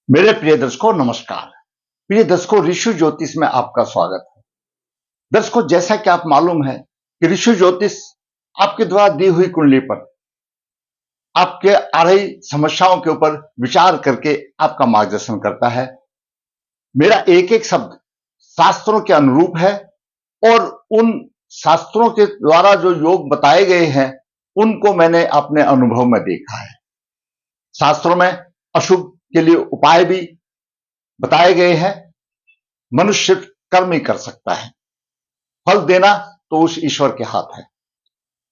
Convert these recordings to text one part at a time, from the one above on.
मेरे प्रिय दर्शकों नमस्कार। प्रिय दर्शकों, ऋषि ज्योतिष में आपका स्वागत है। दर्शकों, जैसा कि आप मालूम है कि ऋषि ज्योतिष आपके द्वारा दी हुई कुंडली पर आपके आ रही समस्याओं के ऊपर विचार करके आपका मार्गदर्शन करता है। मेरा एक एक शब्द शास्त्रों के अनुरूप है और उन शास्त्रों के द्वारा जो योग बताए गए हैं उनको मैंने अपने अनुभव में देखा है। शास्त्रों में अशुभ के लिए उपाय भी बताए गए हैं। मनुष्य कर्म ही कर सकता है, फल देना तो उस ईश्वर के हाथ है।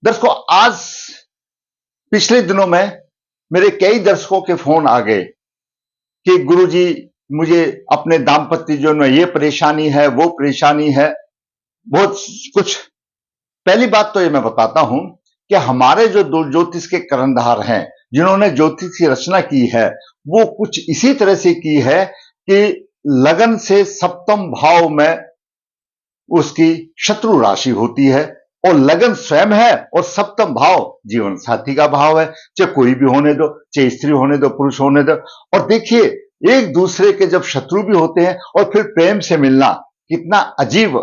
दर्शकों, आज पिछले दिनों में मेरे कई दर्शकों के फोन आ गए कि गुरुजी, मुझे अपने दाम्पत्य जीवन में ये परेशानी है, वो परेशानी है, बहुत कुछ। पहली बात तो ये मैं बताता हूं कि हमारे जो दो ज्योतिष के कर्णधार हैं, जिन्होंने ज्योतिष की रचना की है, वो कुछ इसी तरह से की है कि लगन से सप्तम भाव में उसकी शत्रु राशि होती है और लगन स्वयं है और सप्तम भाव जीवन साथी का भाव है। चाहे कोई भी होने दो, चाहे स्त्री होने दो, पुरुष होने दो। और देखिए, एक दूसरे के जब शत्रु भी होते हैं और फिर प्रेम से मिलना, कितना अजीब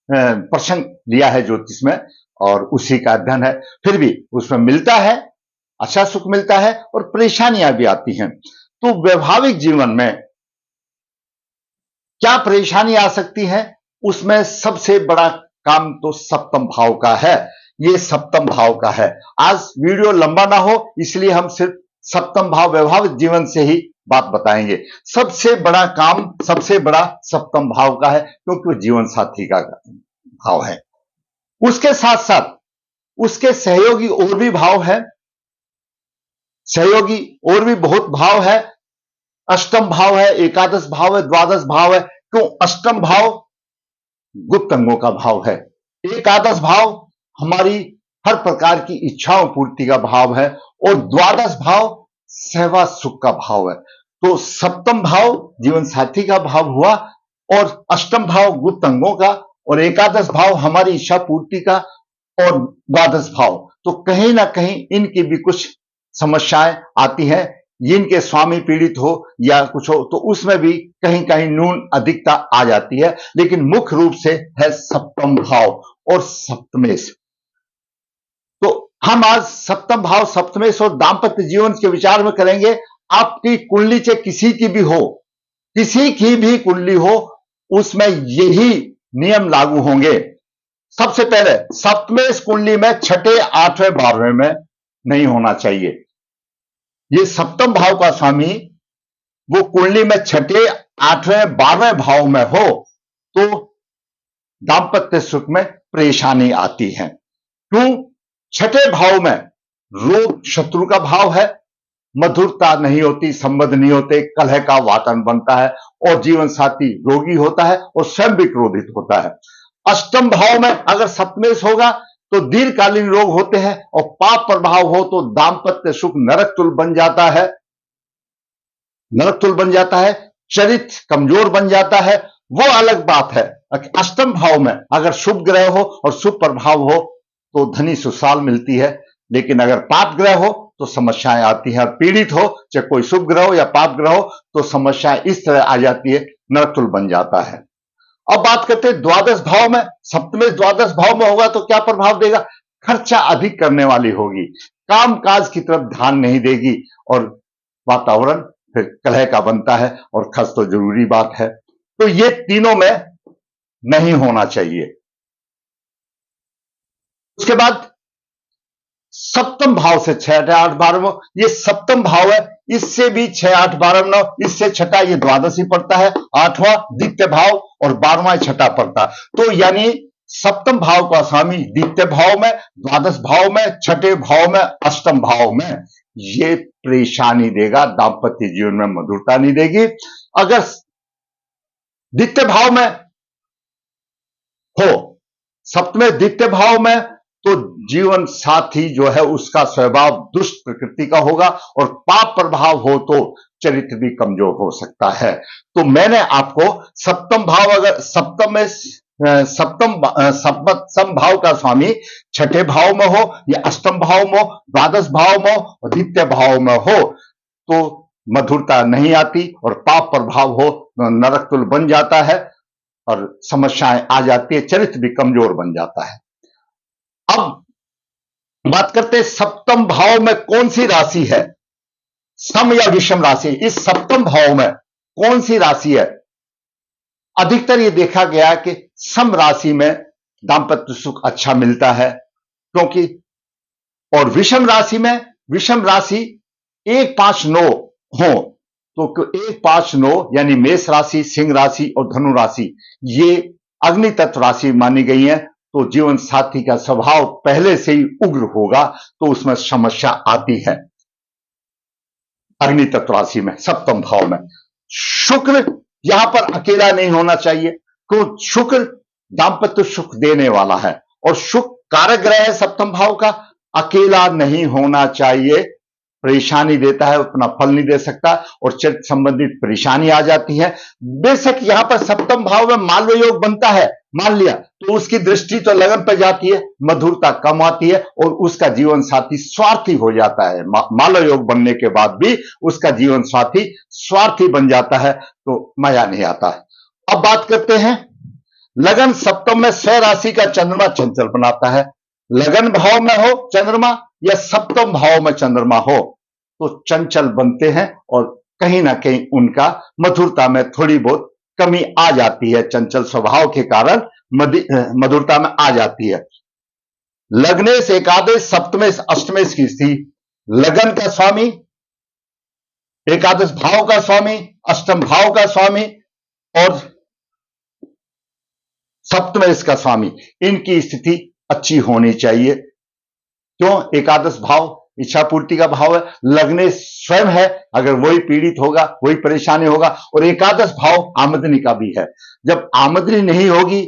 प्रसंग लिया है ज्योतिष में, और उसी का अध्ययन है। फिर भी उसमें मिलता है, अच्छा सुख मिलता है और परेशानियां भी आती हैं। तो वैवाहिक जीवन में क्या परेशानी आ सकती है, उसमें सबसे बड़ा काम तो सप्तम भाव का है। ये सप्तम भाव का है। आज वीडियो लंबा ना हो, इसलिए हम सिर्फ सप्तम भाव वैवाहिक जीवन से ही बात बताएंगे। सबसे बड़ा काम, सबसे बड़ा सप्तम भाव का है, क्योंकि वो जीवन साथी का भाव है। उसके साथ साथ उसके सहयोगी और भी भाव है, सहयोगी और भी बहुत भाव है। अष्टम भाव है, एकादश भाव है, द्वादश भाव है। क्यों? अष्टम भाव गुप्त अंगों का भाव है, एकादश भाव हमारी हर प्रकार की इच्छाओं पूर्ति का भाव है और द्वादश भाव सहवास सुख का भाव है। तो सप्तम भाव जीवन साथी का भाव हुआ और अष्टम भाव गुप्त अंगों का और एकादश भाव हमारी इच्छा पूर्ति का और द्वादश भाव तो कहीं ना कहीं इनकी भी कुछ समस्याएं आती हैं। जिनके स्वामी पीड़ित हो या कुछ हो तो उसमें भी कहीं कहीं न्यून अधिकता आ जाती है, लेकिन मुख्य रूप से है सप्तम भाव और सप्तमेश। तो हम आज सप्तम भाव, सप्तमेश और दाम्पत्य जीवन के विचार में करेंगे। आपकी कुंडली चाहे किसी की भी हो, किसी की भी कुंडली हो, उसमें यही नियम लागू होंगे। सबसे पहले सप्तमेश कुंडली में छठे, आठवें, 12वें में नहीं होना चाहिए। ये सप्तम भाव का स्वामी वो कुंडली में छठे, 8वें, 12वें भाव में हो तो दाम्पत्य सुख में परेशानी आती है। क्यों? छठे भाव में रोग शत्रु का भाव है, मधुरता नहीं होती, संबंध नहीं होते, कलह का वातावरण बनता है और जीवन साथी रोगी होता है और स्वयं भी क्रोधित होता है। अष्टम भाव में अगर सप्तमेश होगा तो दीर्घकालीन रोग होते हैं और पाप प्रभाव हो तो दाम्पत्य सुख नरक तुल्य बन जाता है, नरक तुल्य बन जाता है, चरित्र कमजोर बन जाता है। वो अलग बात है। अष्टम भाव में अगर शुभ ग्रह हो और शुभ प्रभाव हो तो धनी सुशाल मिलती है, लेकिन अगर पाप ग्रह हो तो समस्याएं आती हैं। पीड़ित हो, चाहे कोई शुभ ग्रह हो या पाप ग्रह हो, तो समस्याएं इस तरह आ जाती है, नरक तुल्य बन जाता है। अब बात करते हैं द्वादश भाव में। सप्तमेश द्वादश भाव में होगा तो क्या प्रभाव देगा? खर्चा अधिक करने वाली होगी, काम काज की तरफ ध्यान नहीं देगी और वातावरण फिर कलह का बनता है और खर्च तो जरूरी बात है। तो ये तीनों में नहीं होना चाहिए। उसके बाद सप्तम भाव से 6, 8, 12, ये सप्तम भाव है, इससे भी 6, 8, 12, 9, इससे छठा ये द्वादश ही पड़ता है, 8वां द्वितीय भाव और 12वां छठा पड़ता। तो यानी सप्तम भाव का स्वामी द्वितीय भाव में, द्वादश भाव में, छठे भाव में, अष्टम भाव में ये परेशानी देगा, दाम्पत्य जीवन में मधुरता नहीं देगी। अगर द्वितीय भाव में हो, सप्तमे द्वितीय भाव में, तो जीवन साथी जो है उसका स्वभाव दुष्ट प्रकृति का होगा और पाप प्रभाव हो तो चरित्र भी कमजोर हो सकता है। तो मैंने आपको सप्तम भाव, अगर सप्तम में सप्तम भाव का स्वामी छठे भाव में हो या अष्टम भाव में हो, द्वादश भाव में हो और द्वितीय भाव में हो तो मधुरता नहीं आती, और पाप प्रभाव हो तो नरक तुल्य बन जाता है और समस्याएं आ जाती है, चरित्र भी कमजोर बन जाता है। अब बात करते हैं सप्तम भाव में कौन सी राशि है, सम या विषम राशि। इस सप्तम भाव में कौन सी राशि है? अधिकतर ये देखा गया कि सम राशि में दाम्पत्य सुख अच्छा मिलता है, क्योंकि और विषम राशि में, विषम राशि 1, 5, 9 हो तो 1, 5, 9 यानी मेष राशि, सिंह राशि और धनु राशि, ये अग्नि तत्व राशि मानी गई है। तो जीवन साथी का स्वभाव पहले से ही उग्र होगा, तो उसमें समस्या आती है। अग्नि तत्व राशि में सप्तम भाव में शुक्र यहां पर अकेला नहीं होना चाहिए, क्योंकि शुक्र दाम्पत्य सुख देने वाला है और सुख कारक ग्रह है सप्तम भाव का, अकेला नहीं होना चाहिए, परेशानी देता है, उतना फल नहीं दे सकता और चरित्र संबंधित परेशानी आ जाती है। बेशक यहां पर सप्तम भाव में माल्य योग बनता है, मान लिया, तो उसकी दृष्टि तो लगन पर जाती है, मधुरता कम आती है और उसका जीवन साथी स्वार्थी हो जाता है। माल्य योग बनने के बाद भी उसका जीवन साथी स्वार्थी बन जाता है, तो मजा नहीं आता है। अब बात करते हैं लगन सप्तम में स्वयं राशि का चंद्रमा चंचल बनाता है। लगन भाव में हो चंद्रमा या सप्तम भाव में चंद्रमा हो तो चंचल बनते हैं और कहीं ना कहीं उनका मधुरता में थोड़ी बहुत कमी आ जाती है, चंचल स्वभाव के कारण मधुरता में आ जाती है। लग्नेश, एकादश, सप्तमेश, अष्टमेश की स्थिति, लगन का स्वामी, एकादश भाव का स्वामी, अष्टम भाव का स्वामी और सप्तमेश का स्वामी, इनकी स्थिति अच्छी होनी चाहिए। क्यों? एकादश भाव इच्छा पूर्ति का भाव है, लग्नेश स्वयं है, अगर वही पीड़ित होगा वही परेशानी होगा, और एकादश भाव आमदनी का भी है। जब आमदनी नहीं होगी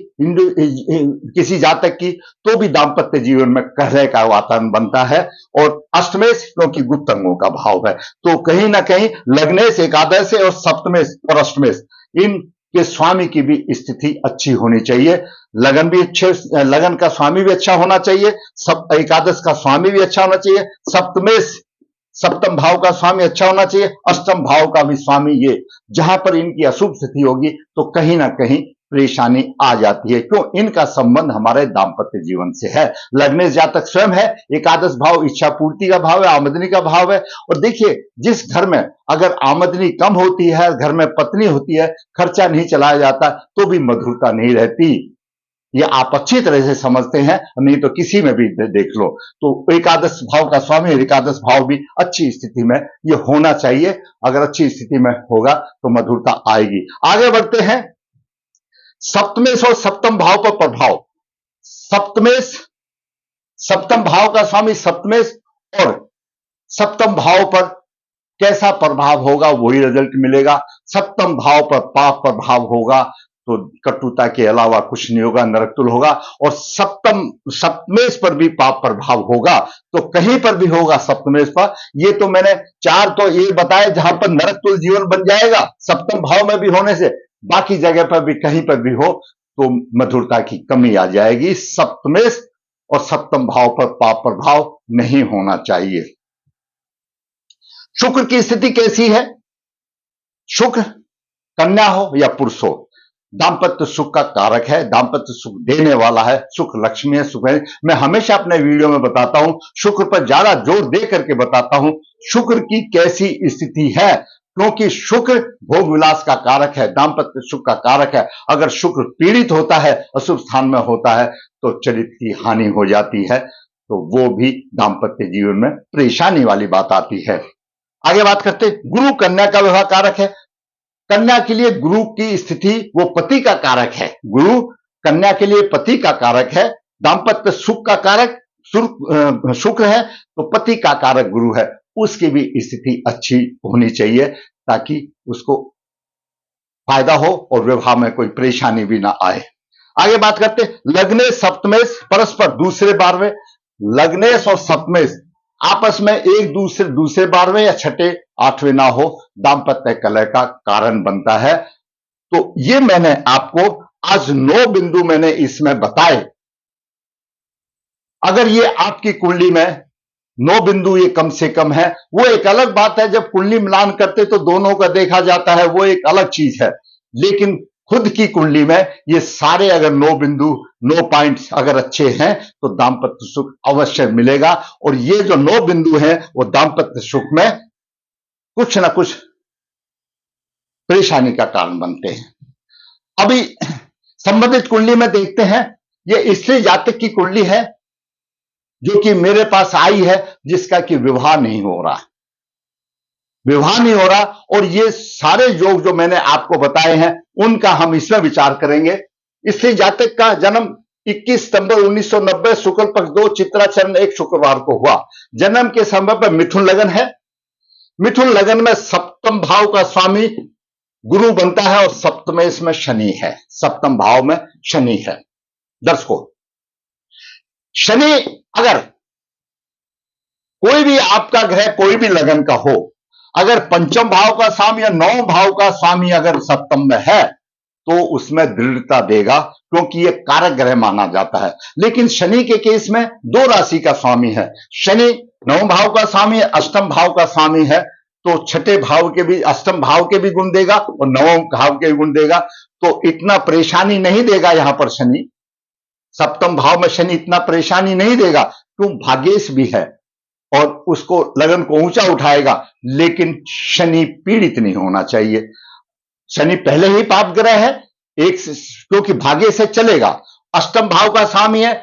किसी जातक की तो भी दाम्पत्य जीवन में कलह का वातावरण बनता है। और अष्टमेश क्योंकि गुप्त अंगों का भाव है, तो कहीं ना कहीं लग्नेश, एकादश और सप्तमेश और अष्टमेश इन के स्वामी की भी स्थिति अच्छी होनी चाहिए। लगन भी अच्छे, लगन का स्वामी भी अच्छा होना चाहिए, सब एकादश का स्वामी भी अच्छा होना चाहिए, सप्तमेश सप्तम भाव का स्वामी अच्छा होना चाहिए, अष्टम भाव का भी स्वामी। ये जहां पर इनकी अशुभ स्थिति होगी तो कहीं ना कहीं परेशानी आ जाती है। क्यों? इनका संबंध हमारे दाम्पत्य जीवन से है। लग्नेश जातक स्वयं है, एकादश भाव इच्छा पूर्ति का भाव है, आमदनी का भाव है। और देखिए, जिस घर में अगर आमदनी कम होती है, घर में पत्नी होती है, खर्चा नहीं चलाया जाता, तो भी मधुरता नहीं रहती। ये आप अच्छी तरह से समझते हैं, नहीं तो किसी में भी देख लो। तो एकादश भाव का स्वामी, एकादश भाव भी अच्छी स्थिति में ये होना चाहिए। अगर अच्छी स्थिति में होगा तो मधुरता आएगी। आगे बढ़ते हैं, सप्तमेश और सप्तम भाव पर प्रभाव। सप्तमेश सप्तम भाव का स्वामी सप्तमेश, और सप्तम भाव पर कैसा प्रभाव होगा वही रिजल्ट मिलेगा। सप्तम भाव पर पाप प्रभाव होगा तो कटुता के अलावा कुछ नहीं होगा, नरकतुल होगा। और सप्तमेश पर भी पाप प्रभाव होगा, तो कहीं पर भी होगा सप्तमेश पर। ये तो मैंने 4 तो ये बताए जहां पर नरकतुल जीवन बन जाएगा सप्तम भाव में भी होने से, बाकी जगह पर भी कहीं पर भी हो तो मधुरता की कमी आ जाएगी। सप्तमेश और सप्तम भाव पर पाप प्रभाव नहीं होना चाहिए। शुक्र की स्थिति कैसी है? शुक्र कन्या हो या पुरुष हो, दाम्पत्य सुख का कारक है, दाम्पत्य सुख देने वाला है। शुक्र लक्ष्मी है, सुख है। मैं हमेशा अपने वीडियो में बताता हूं, शुक्र पर ज्यादा जोर दे करके बताता हूं शुक्र की कैसी स्थिति है, क्योंकि शुक्र भोग विलास का कारक है, दाम्पत्य सुख का कारक है। अगर शुक्र पीड़ित होता है, अशुभ स्थान में होता है, तो चरित्र की हानि हो जाती है, तो वो भी दाम्पत्य जीवन में परेशानी वाली बात आती है। आगे बात करते, गुरु कन्या का विवाह कारक है। कन्या के लिए गुरु की स्थिति वो पति का कारक है। गुरु कन्या के लिए पति का कारक है, दाम्पत्य सुख का कारक शुक्र है, तो पति का कारक गुरु है। उसकी भी स्थिति अच्छी होनी चाहिए ताकि उसको फायदा हो और विवाह में कोई परेशानी भी ना आए। आगे बात करते, लग्नेश सप्तमेश परस्पर दूसरे बारहवें। लग्नेश और सप्तमेश आपस में एक दूसरे 12वें या छठे 8वें ना हो, दाम्पत्य कलह का कारण बनता है। तो ये मैंने आपको आज 9 बिंदु मैंने इसमें बताए। अगर ये आपकी कुंडली में 9 बिंदु ये कम से कम है। वो एक अलग बात है, जब कुंडली मिलान करते तो दोनों का देखा जाता है, वो एक अलग चीज है। लेकिन खुद की कुंडली में ये सारे अगर 9 बिंदु 9 पॉइंट्स अगर अच्छे हैं तो दाम्पत्य सुख अवश्य मिलेगा। और ये जो 9 बिंदु हैं वो दाम्पत्य सुख में कुछ ना कुछ परेशानी का कारण बनते हैं। अभी संबंधित कुंडली में देखते हैं, ये स्त्री जातक की कुंडली है जो कि मेरे पास आई है, जिसका कि विवाह नहीं हो रहा, विवाह नहीं हो रहा। और ये सारे योग जो मैंने आपको बताए हैं उनका हम इसमें विचार करेंगे। स्त्री जातक का जन्म 21 सितंबर 1990 शुक्ल पक्ष 2 चित्रा चरण 1 शुक्रवार को हुआ। जन्म के समय पर मिथुन लगन है। मिथुन लगन में सप्तम भाव का स्वामी गुरु बनता है और सप्तमेश में शनि है, सप्तम भाव में शनि है। दर्शकों, शनि अगर कोई भी आपका ग्रह कोई भी लगन का हो, अगर पंचम भाव का स्वामी या 9 भाव का स्वामी अगर सप्तम में है तो उसमें दृढ़ता देगा, क्योंकि यह कारक ग्रह माना जाता है। लेकिन शनि के केस में 2 राशि का स्वामी है। शनि 9 भाव का स्वामी है, अष्टम भाव का स्वामी है, तो छठे भाव के भी, अष्टम भाव के भी गुण देगा और 9वें भाव के भी गुण देगा। तो इतना परेशानी नहीं देगा यहां पर शनि, सप्तम भाव में शनि इतना परेशानी नहीं देगा, क्यों, भाग्येश भी है और उसको लगन को ऊंचा उठाएगा। लेकिन शनि पीड़ित नहीं होना चाहिए। शनि पहले ही पाप ग्रह है, एक क्योंकि भाग्य से चलेगा। अष्टम भाव का स्वामी है,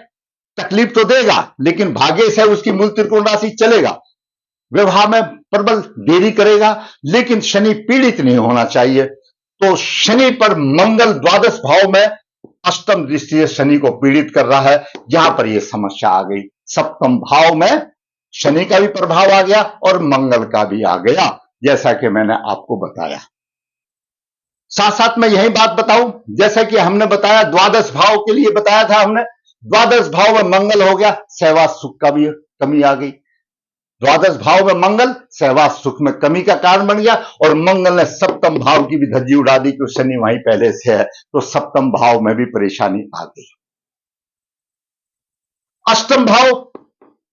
तकलीफ तो देगा, लेकिन भाग्य से उसकी मूल त्रिकोण राशि चलेगा, विवाह में प्रबल देरी करेगा, लेकिन शनि पीड़ित नहीं होना चाहिए। तो शनि पर मंगल द्वादश भाव में अष्टम दृष्टि से शनि को पीड़ित कर रहा है। यहां पर यह समस्या आ गई, सप्तम भाव में शनि का भी प्रभाव आ गया और मंगल का भी आ गया, जैसा कि मैंने आपको बताया। साथ साथ मैं यही बात बताऊं, जैसा कि हमने बताया द्वादश भाव के लिए बताया था हमने, द्वादश भाव में मंगल हो गया, सहवास सुख का भी कमी आ गई। द्वादश भाव में मंगल सहवास सुख में कमी का कारण बन गया और मंगल ने सप्तम भाव की भी धज्जी उड़ा दी कि शनि वहीं पहले से है, तो सप्तम भाव में भी परेशानी आ गई। अष्टम भाव,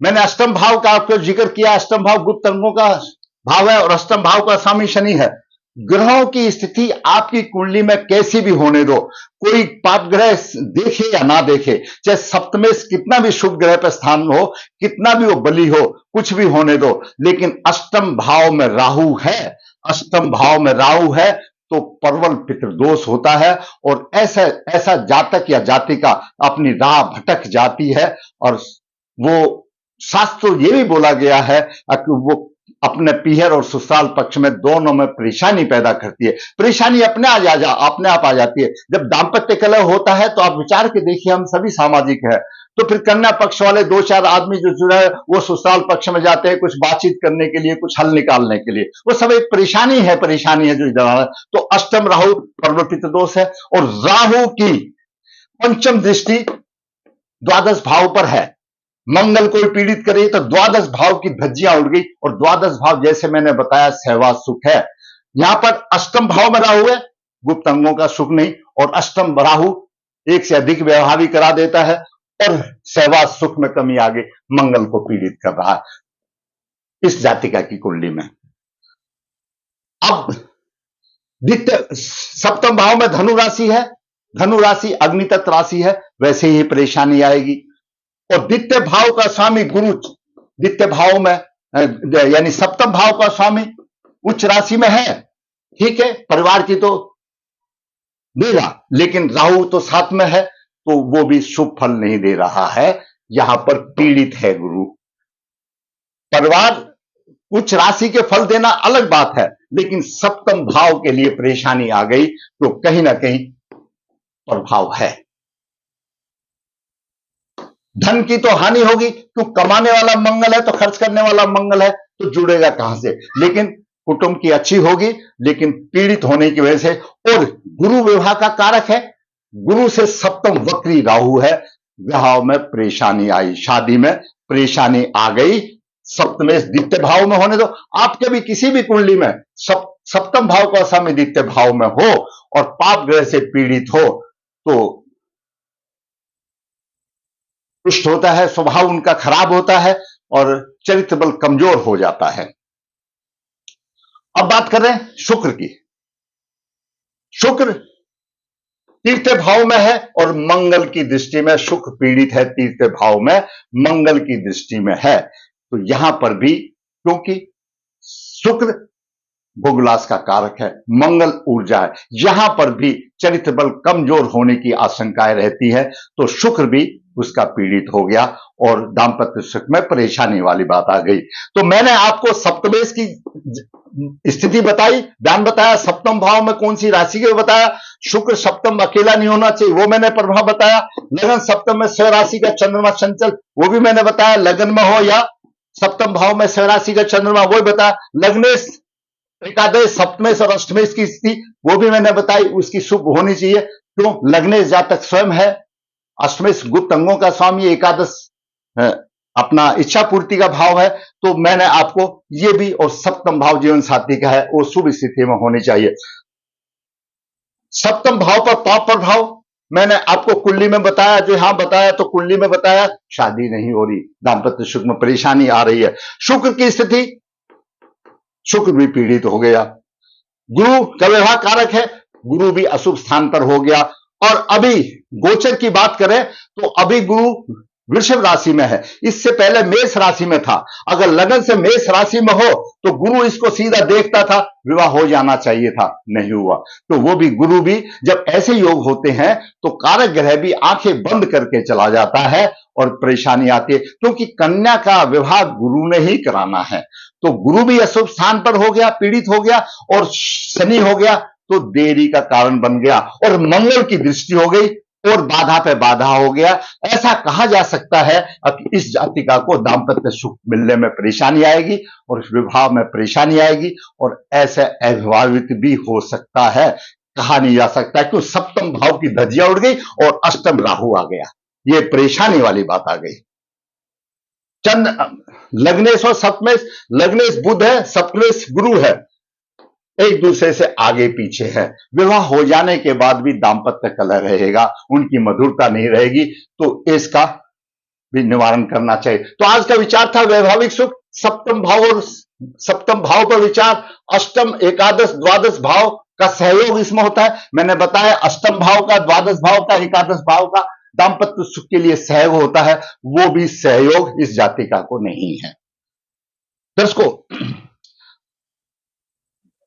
मैंने अष्टम भाव का आपको जिक्र किया, अष्टम भाव गुप्त अंगों का भाव है और अष्टम भाव का स्वामी शनि है। ग्रहों की स्थिति आपकी कुंडली में कैसी भी होने दो, कोई पाप ग्रह देखे या ना देखे, चाहे सप्तमेश कितना भी शुभ ग्रह पर स्थान हो, कितना भी वो बली हो, कुछ भी होने दो, लेकिन अष्टम भाव में राहु है, अष्टम भाव में राहु है तो प्रबल पितृदोष होता है और ऐसा जातक या जातिका अपनी राह भटक जाती है। और वो शास्त्र ये भी बोला गया है कि वो अपने पीहर और ससुराल पक्ष में दोनों में परेशानी पैदा करती है। परेशानी अपने आप आ जाती है। जब दाम्पत्य कलह होता है तो आप विचार के देखिए, हम सभी सामाजिक है, तो फिर कन्या पक्ष वाले 2-4 आदमी जो जुड़े हैं वो ससुराल पक्ष में जाते हैं कुछ बातचीत करने के लिए, कुछ हल निकालने के लिए, वो सब एक परेशानी है जो इधर। तो अष्टम राहु प्रवर्तित दोष है और राहु की पंचम दृष्टि द्वादश भाव पर है। मंगल कोई पीड़ित करे तो द्वादश भाव की धज्जियां उड़ गई और द्वादश भाव जैसे मैंने बताया सहवास सुख है। यहां पर अष्टम भाव में राहु है, गुप्त अंगों का सुख नहीं, और अष्टम राहु एक से अधिक व्यवहार भी करा देता है और सहवास सुख में कमी आ गई, मंगल को पीड़ित कर रहा है इस जातिका की कुंडली में। अब द्वितीय सप्तम भाव में धनु राशि है, धनु राशि अग्नि तत्व राशि है, वैसे ही परेशानी आएगी। और द्वितीय भाव का स्वामी गुरु द्वितीय भाव में यानी सप्तम भाव का स्वामी उच्च राशि में है, ठीक है, परिवार की तो देगा, लेकिन राहु तो साथ में है तो वो भी शुभ फल नहीं दे रहा है, यहां पर पीड़ित है गुरु। परिवार उच्च राशि के फल देना अलग बात है, लेकिन सप्तम भाव के लिए परेशानी आ गई तो कहीं ना कहीं प्रभाव है। धन की तो हानि होगी, क्यों, कमाने वाला मंगल है तो खर्च करने वाला मंगल है, तो जुड़ेगा कहां से। लेकिन कुटुंब की अच्छी होगी, लेकिन पीड़ित होने की वजह से, और गुरु विवाह का कारक है, गुरु से सप्तम वक्री राहु है, विवाह में परेशानी आई, शादी में परेशानी आ गई। सप्तमेश द्वितीय भाव में होने दो, आपके भी किसी भी कुंडली में सप्तम भाव का स्वामी द्वितीय भाव में हो और पाप ग्रह से पीड़ित हो तो दुष्ट होता है, स्वभाव उनका खराब होता है और चरित्र बल कमजोर हो जाता है। अब बात कर रहे हैं शुक्र की। शुक्र तीसरे भाव में है और मंगल की दृष्टि में शुक्र पीड़ित है, तीसरे भाव में मंगल की दृष्टि में है। तो यहां पर भी क्योंकि शुक्र भोगलास का कारक है, मंगल ऊर्जा है, यहां पर भी चरित्र बल कमजोर होने की आशंकाएं रहती है, तो शुक्र भी उसका पीड़ित हो गया और दाम्पत्य सुख में परेशानी वाली बात आ गई। तो मैंने आपको सप्तमेश की स्थिति बताई, ध्यान बताया, सप्तम भाव में कौन सी राशि के बताया, शुक्र सप्तम अकेला नहीं होना चाहिए, वो मैंने प्रभाव बताया। लगन सप्तम में स्वराशि का चंद्रमा चंचल, वो भी मैंने बताया, लगन में हो या सप्तम भाव में स्वराशि का चंद्रमा, वो भी बताया। लग्नेश एकादश सप्तमेश और अष्टमेश की स्थिति वो भी मैंने बताई, उसकी शुभ होनी चाहिए। क्यों? लग्नेश जातक स्वयं है, अष्टमेश गुप्त अंगों का स्वामी, एकादश अपना इच्छा पूर्ति का भाव है, तो मैंने आपको ये भी, और सप्तम भाव जीवन साथी का है, वो शुभ स्थिति में होनी चाहिए। सप्तम भाव पर पाप प्रभाव मैंने आपको कुंडली में बताया, जो यहां बताया तो कुंडली में बताया, शादी नहीं हो रही, दाम्पत्य सुख में परेशानी आ रही है। शुक्र की स्थिति, शुक्र भी पीड़ित हो गया। गुरु का व्यवहार कारक है, गुरु भी अशुभ स्थान पर हो गया। और अभी गोचर की बात करें तो अभी गुरु वृषभ राशि में है, इससे पहले मेष राशि में था। अगर लगन से मेष राशि में हो तो गुरु इसको सीधा देखता था, विवाह हो जाना चाहिए था, नहीं हुआ। तो वो भी गुरु भी जब ऐसे योग होते हैं तो कारक ग्रह भी आंखें बंद करके चला जाता है और परेशानी आती है, क्योंकि कन्या का विवाह गुरु ने ही कराना है। तो गुरु भी अशुभ स्थान पर हो गया, पीड़ित हो गया, और शनि हो गया तो देरी का कारण बन गया, और मंगल की दृष्टि हो गई और बाधा पे बाधा हो गया। ऐसा कहा जा सकता है कि इस जातिका को दाम्पत्य सुख मिलने में परेशानी आएगी और विवाह में परेशानी आएगी, और ऐसे अविवाहित भी हो सकता है, कहा नहीं जा सकता, क्यों? सप्तम भाव की धज्जिया उड़ गई और अष्टम राहु आ गया, ये परेशानी वाली बात आ गई। चंद्र लग्नेश और सप्तमेश, लग्नेश बुध है, सप्तमेश गुरु है, एक दूसरे से आगे पीछे है। विवाह हो जाने के बाद भी दाम्पत्य कलह रहेगा, उनकी मधुरता नहीं रहेगी, तो इसका भी निवारण करना चाहिए। तो आज का विचार था वैवाहिक सुख, सप्तम भाव और सप्तम भाव पर विचार, अष्टम एकादश द्वादश भाव का सहयोग इसमें होता है। मैंने बताया अष्टम भाव का, द्वादश भाव का, एकादश भाव का दाम्पत्य सुख के लिए सहयोग होता है, वो भी सहयोग इस जातिका को नहीं है। दर्शकों,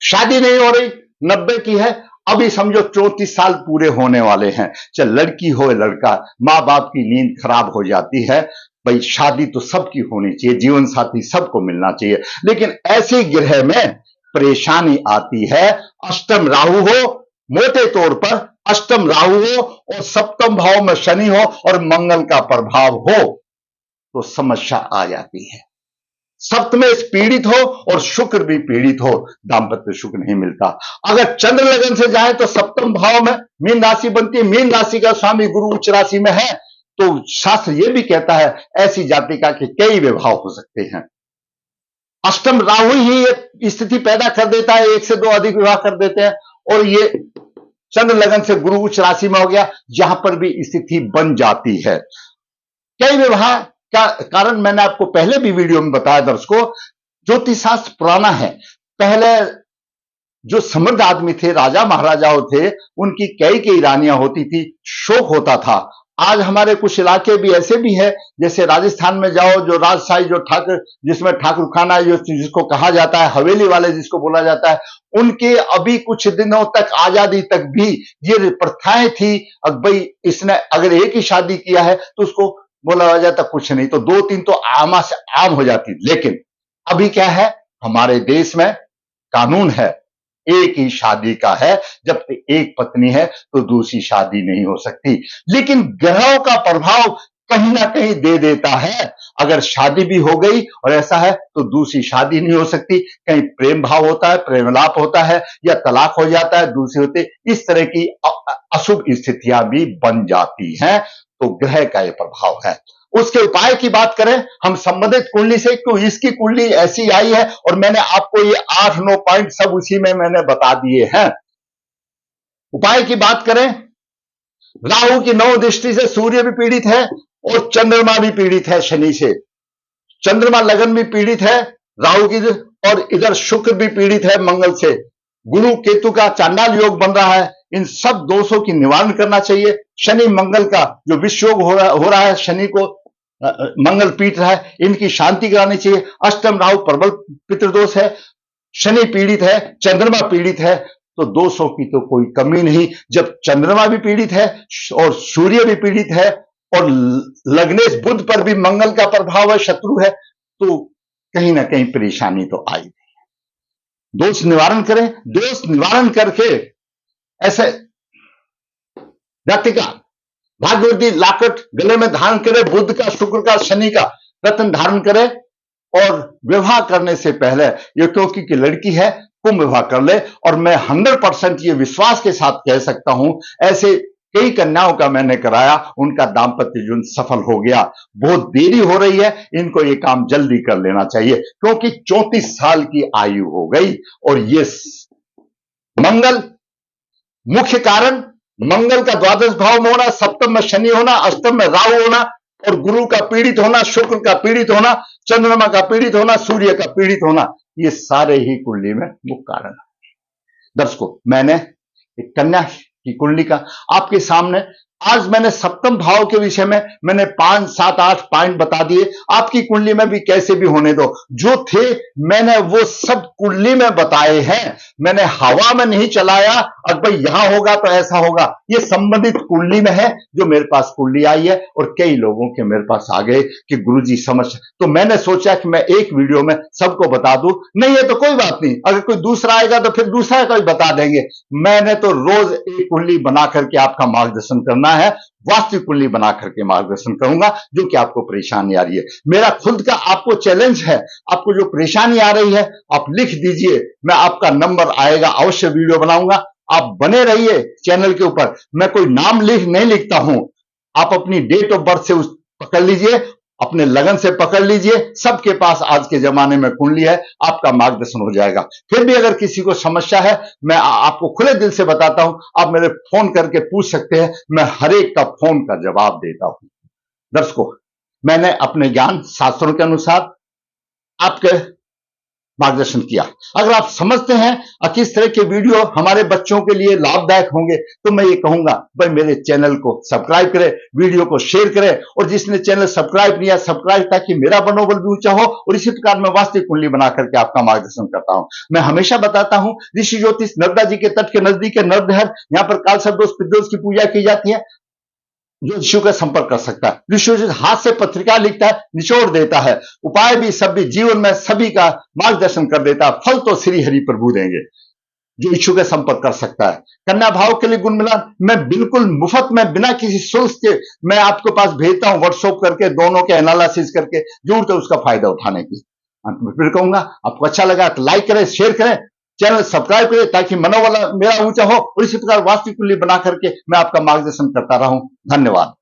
शादी नहीं हो रही, 90 की है, अभी समझो 34 साल पूरे होने वाले हैं, चाहे लड़की हो या लड़का, मां बाप की नींद खराब हो जाती है। भाई शादी तो सबकी होनी चाहिए, जीवन साथी सबको मिलना चाहिए, लेकिन ऐसे ग्रह में परेशानी आती है। अष्टम राहु हो, मोटे तौर पर अष्टम राहु हो और सप्तम भाव में शनि हो और मंगल का प्रभाव हो तो समस्या आ जाती है। सप्तमेश पीड़ित हो और शुक्र भी पीड़ित हो, दाम्पत्य सुख नहीं मिलता। अगर चंद्र लगन से जाए तो सप्तम भाव में मीन राशि बनती है, मीन राशि का स्वामी गुरु उच्च राशि में है, तो शास्त्र यह भी कहता है ऐसी जातिका के कई विवाह हो सकते हैं। अष्टम राहु ही एक स्थिति पैदा कर देता है, एक से दो अधिक विवाह कर देते हैं, और ये चंद्र लगन से गुरु उच्च राशि में हो गया, जहां पर भी स्थिति बन जाती है। कई विवाह का कारण मैंने आपको पहले भी वीडियो में बताया। दर्शकों, ज्योतिष शास्त्र पुराना है, पहले जो समृद्ध आदमी थे, राजा महाराजाओं थे, उनकी कई रानियां होती थी, शौक होता था। आज हमारे कुछ इलाके भी ऐसे भी है, जैसे राजस्थान में जाओ, जो राजशाही, जो ठाकुर, जिसमें ठाकुर खाना जो जिसको कहा जाता है, हवेली वाले जिसको बोला जाता है, उनके अभी कुछ दिनों तक, आजादी तक भी ये प्रथाएं थी। अब भाई इसने अगर एक ही शादी किया है तो उसको बोला जाता कुछ नहीं, तो दो तीन तो आमा से आम हो जाती। लेकिन अभी क्या है, हमारे देश में कानून है, एक ही शादी का है, जब एक पत्नी है तो दूसरी शादी नहीं हो सकती। लेकिन ग्रहों का प्रभाव कहीं ना कहीं दे देता है, अगर शादी भी हो गई और ऐसा है तो दूसरी शादी नहीं हो सकती। कहीं प्रेम भाव होता है, प्रेमलाप होता है, या तलाक हो जाता है, दूसरे होते, इस तरह की अशुभ स्थितियां भी बन जाती हैं। तो ग्रह का यह प्रभाव है। उसके उपाय की बात करें हम संबंधित कुंडली से, क्यों इसकी कुंडली ऐसी आई है और मैंने आपको ये 8-9 पॉइंट सब उसी में मैंने बता दिए हैं। उपाय की बात करें, राहु की 9 दृष्टि से सूर्य भी पीड़ित है और चंद्रमा भी पीड़ित है शनि से। चंद्रमा लगन भी पीड़ित है राहु की, और इधर शुक्र भी पीड़ित है मंगल से। गुरु केतु का चांडाल योग बन रहा है। इन सब दोषों की निवारण करना चाहिए। शनि मंगल का जो विषयोग हो रहा है, शनि को मंगल पीट रहा है, इनकी शांति करानी चाहिए। अष्टम राहु प्रबल पितृदोष है, शनि पीड़ित है, चंद्रमा पीड़ित है, तो दोषों की तो कोई कमी नहीं। जब चंद्रमा भी पीड़ित है और सूर्य भी पीड़ित है और लग्नेश बुध पर भी मंगल का प्रभाव है, शत्रु है, तो कहीं ना कहीं परेशानी तो आई। दोष निवारण करें। दोष निवारण करके ऐसे व्यक्ति का भाग्यवती लाकट गले में धारण करे, बुध का, शुक्र का, शनि का रत्न धारण करे, और विवाह करने से पहले, ये क्योंकि की लड़की है, कुंभ विवाह कर ले। और मैं 100% ये विश्वास के साथ कह सकता हूं, ऐसे कई कन्याओं का मैंने कराया, उनका दाम्पत्य जीवन सफल हो गया। बहुत देरी हो रही है, इनको ये काम जल्दी कर लेना चाहिए, क्योंकि 34 साल की आयु हो गई। और ये मंगल मुख्य कारण, मंगल का द्वादश भाव में होना, सप्तम में शनि होना, अष्टम में राहु होना, और गुरु का पीड़ित होना, शुक्र का पीड़ित होना, चंद्रमा का पीड़ित होना, सूर्य का पीड़ित होना, ये सारे ही कुंडली में मुख्य कारण है। दर्शकों, मैंने एक कन्या की कुंडली का आपके सामने, आज मैंने सप्तम भाव के विषय में मैंने 5, 7, 8 पॉइंट बता दिए। आपकी कुंडली में भी कैसे भी होने दो, जो थे मैंने वो सब कुंडली में बताए हैं। मैंने हवा में नहीं चलाया, अब भाई यहां होगा तो ऐसा होगा। ये संबंधित कुंडली में है, जो मेरे पास कुंडली आई है, और कई लोगों के मेरे पास आ गए कि गुरुजी समझ, तो मैंने सोचा कि मैं एक वीडियो में सबको बता दूं। नहीं है तो कोई बात नहीं, अगर कोई दूसरा आएगा तो फिर दूसरा कोई बता देंगे। मैंने तो रोज एक कुंडली बना करके आपका मार्गदर्शन करना है, वास्तविक कुंडली बना करके मार्गदर्शन करूंगा, जो कि आपको परेशानी आ रही है। मेरा खुद का आपको चैलेंज है, आपको जो परेशानी आ रही है आप लिख दीजिए, मैं आपका नंबर आएगा, अवश्य वीडियो बनाऊंगा। आप बने रहिए चैनल के ऊपर। मैं कोई नाम नहीं लिखता हूं, आप अपनी डेट ऑफ बर्थ से पकड़ लीजिए, अपने लगन से पकड़ लीजिए, सबके पास आज के जमाने में कुंडली है, आपका मार्गदर्शन हो जाएगा। फिर भी अगर किसी को समस्या है, मैं आपको खुले दिल से बताता हूं, आप मेरे फोन करके पूछ सकते हैं, मैं हर एक का फोन का जवाब देता हूं। दर्शकों, मैंने अपने ज्ञान शास्त्रों के अनुसार आपके मार्गदर्शन किया। अगर आप समझते हैं किस तरह के वीडियो हमारे बच्चों के लिए लाभदायक होंगे, तो मैं ये कहूंगा भाई मेरे चैनल को सब्सक्राइब करें, वीडियो को शेयर करें, और जिसने चैनल सब्सक्राइब नहीं किया, सब्सक्राइब, ताकि मेरा मनोबल भी ऊंचा हो। और इसी प्रकार मैं वास्तविक कुंडली बना करके आपका मार्गदर्शन करता हूं। मैं हमेशा बताता हूं, ऋषि ज्योतिष नर्मदा जी के तट के नजदीक है नरदेहर, यहां पर काल सर्पदोष पितृदोष की पूजा की जाती है। जो ऋषियों का संपर्क कर सकता है, ऋषियों से हाथ से पत्रिका लिखता है, निचोड़ देता है, उपाय भी सभी जीवन में सभी का मार्गदर्शन कर देता है। फल तो श्री हरि प्रभु देंगे। जो इच्छुक है संपर्क कर सकता है। कन्या भाव के लिए गुण मिलान मैं बिल्कुल मुफ्त में, बिना किसी शुल्क के मैं आपके पास भेजता हूं, व्हाट्सएप करके, दोनों के एनालिसिस करके, जरूरत है उसका फायदा उठाने की। अंत में फिर कहूंगा, आपको अच्छा लगा तो लाइक करें, शेयर करें, चैनल सब्सक्राइब करें, ताकि मनोबल मेरा ऊंचा हो, और इसी प्रकार वास्तविक कुंडली बना करके मैं आपका मार्गदर्शन करता रहूं। धन्यवाद।